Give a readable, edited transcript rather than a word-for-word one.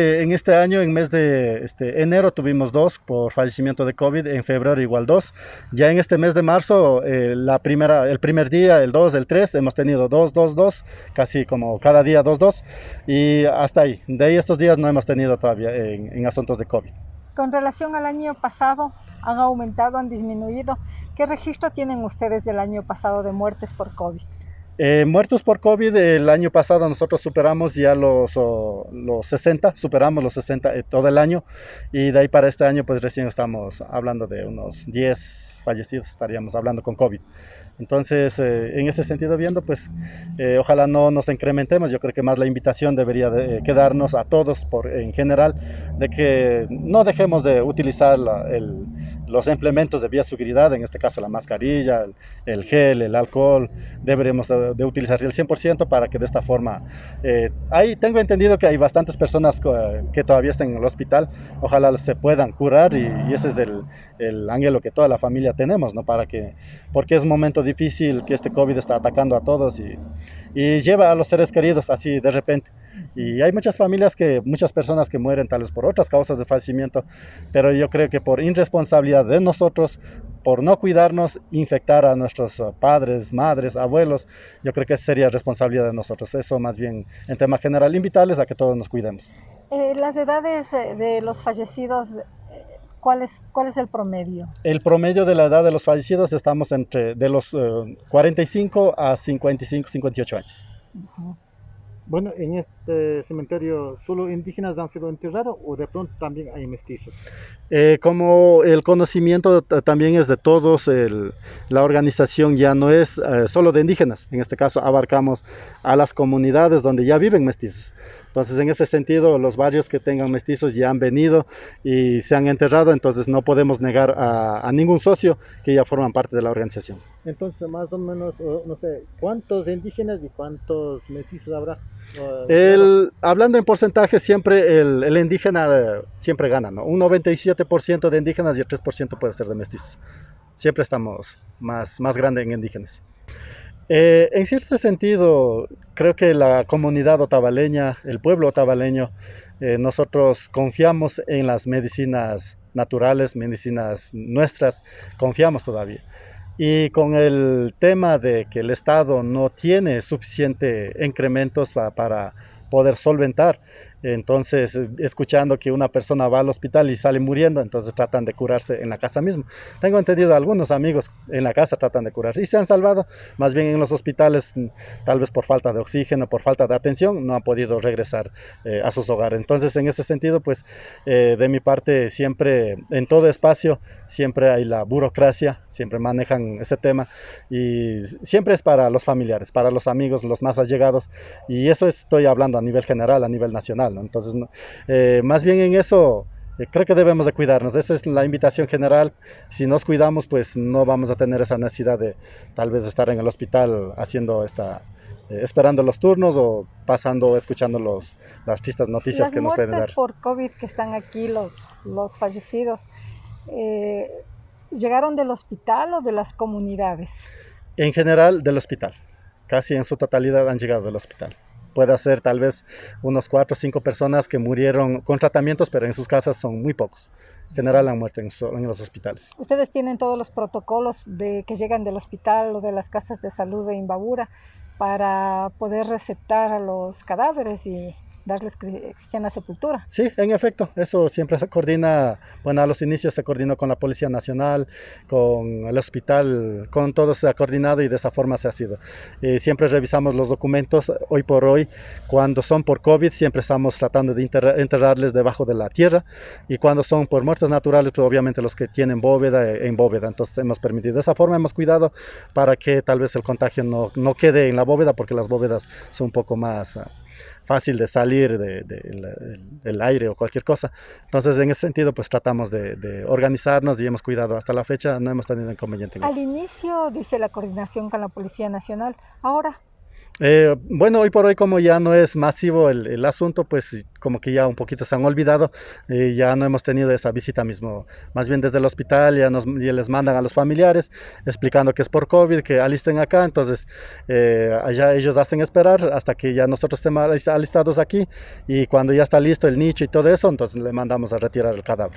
En este año, en mes de enero, tuvimos dos por fallecimiento de COVID, en febrero igual dos. Ya en este mes de marzo, el primer día, el 2, el 3, hemos tenido dos, dos, dos, casi como cada día dos, dos, y hasta ahí. De ahí estos días no hemos tenido todavía en asuntos de COVID. Con relación al año pasado, ¿han aumentado, han disminuido? ¿Qué registro tienen ustedes del año pasado de muertes por COVID? Muertos por COVID, el año pasado nosotros superamos ya los 60, superamos los 60 todo el año, y de ahí para este año pues recién estamos hablando de unos 10 fallecidos, estaríamos hablando con COVID. Entonces, en ese sentido viendo, pues ojalá no nos incrementemos. Yo creo que más la invitación debería de quedarnos a todos en general, de que no dejemos de utilizar los implementos de bioseguridad, en este caso la mascarilla, el gel, el alcohol. Deberemos de utilizar el 100% para que de esta forma, ahí tengo entendido que hay bastantes personas que todavía están en el hospital, ojalá se puedan curar, y ese es el anhelo que toda la familia tenemos, ¿no? Porque es un momento difícil que este COVID está atacando a todos, y lleva a los seres queridos así de repente. Y hay muchas personas que mueren tal vez por otras causas de fallecimiento, pero yo creo que por irresponsabilidad de nosotros, por no cuidarnos, infectar a nuestros padres, madres, abuelos, yo creo que esa sería responsabilidad de nosotros. Eso más bien en tema general, invitarles a que todos nos cuidemos. Las edades de los fallecidos, ¿cuál es el promedio? El promedio de la edad de los fallecidos estamos entre de los 45 a 55, 58 años. Ujú. Bueno, en este cementerio, ¿solo indígenas han sido enterrados o de pronto también hay mestizos? Como el conocimiento también es de todos, la organización ya no es solo de indígenas. En este caso abarcamos a las comunidades donde ya viven mestizos. Entonces, en ese sentido, los barrios que tengan mestizos ya han venido y se han enterrado, entonces no podemos negar a ningún socio que ya forman parte de la organización. Entonces, más o menos, no sé, ¿cuántos indígenas y cuántos mestizos habrá? Claro. Hablando en porcentaje, siempre el indígena siempre gana, ¿no? Un 97% de indígenas y el 3% puede ser de mestizos. Siempre estamos más grande en indígenas. En cierto sentido, creo que la comunidad otavaleña, el pueblo otavaleño, nosotros confiamos en las medicinas naturales, medicinas nuestras, confiamos todavía. Y con el tema de que el Estado no tiene suficiente incrementos para poder solventar, entonces escuchando que una persona va al hospital y sale muriendo, entonces tratan de curarse en la casa mismo. Tengo entendido algunos amigos en la casa tratan de curarse y se han salvado, más bien en los hospitales, tal vez por falta de oxígeno, por falta de atención, no han podido regresar a sus hogares. Entonces, en ese sentido, pues de mi parte, siempre en todo espacio, siempre hay la burocracia, siempre manejan ese tema, y siempre es para los familiares, para los amigos, los más allegados, y eso estoy hablando a nivel general, a nivel nacional, ¿no? Entonces, más bien en eso creo que debemos de cuidarnos. Esa es la invitación general. Si nos cuidamos, pues no vamos a tener esa necesidad de tal vez estar en el hospital haciendo esperando los turnos o pasando, escuchando las tristes noticias Las que nos pueden muertes dar. por COVID que están aquí, los fallecidos, eh, ¿llegaron del hospital o de las comunidades? En general, del hospital. Casi en su totalidad han llegado del hospital. Puede ser tal vez unos 4 o 5 personas que murieron con tratamientos, pero en sus casas son muy pocos. En general han muerto en los hospitales. Ustedes tienen todos los protocolos que llegan del hospital o de las casas de salud de Imbabura para poder receptar a los cadáveres y darles cristiana sepultura. Sí, en efecto, eso siempre se coordina. Bueno, a los inicios se coordinó con la Policía Nacional, con el hospital, con todo se ha coordinado y de esa forma se ha sido. Siempre revisamos los documentos. Hoy por hoy, cuando son por COVID, siempre estamos tratando de enterrarles debajo de la tierra, y cuando son por muertes naturales, pues obviamente los que tienen bóveda, en bóveda. Entonces hemos permitido, de esa forma hemos cuidado para que tal vez el contagio no quede en la bóveda, porque las bóvedas son un poco más fácil de salir del aire o cualquier cosa. Entonces, en ese sentido, pues tratamos de organizarnos y hemos cuidado. Hasta la fecha no hemos tenido inconveniente en Al eso. inicio dice la coordinación con la Policía Nacional, ahora Bueno, hoy por hoy como ya no es masivo el asunto, pues como que ya un poquito se han olvidado, ya no hemos tenido esa visita mismo, más bien desde el hospital ya les mandan a los familiares explicando que es por COVID, que alisten acá, entonces allá ellos hacen esperar hasta que ya nosotros estemos alistados aquí y cuando ya está listo el nicho y todo eso, entonces le mandamos a retirar el cadáver.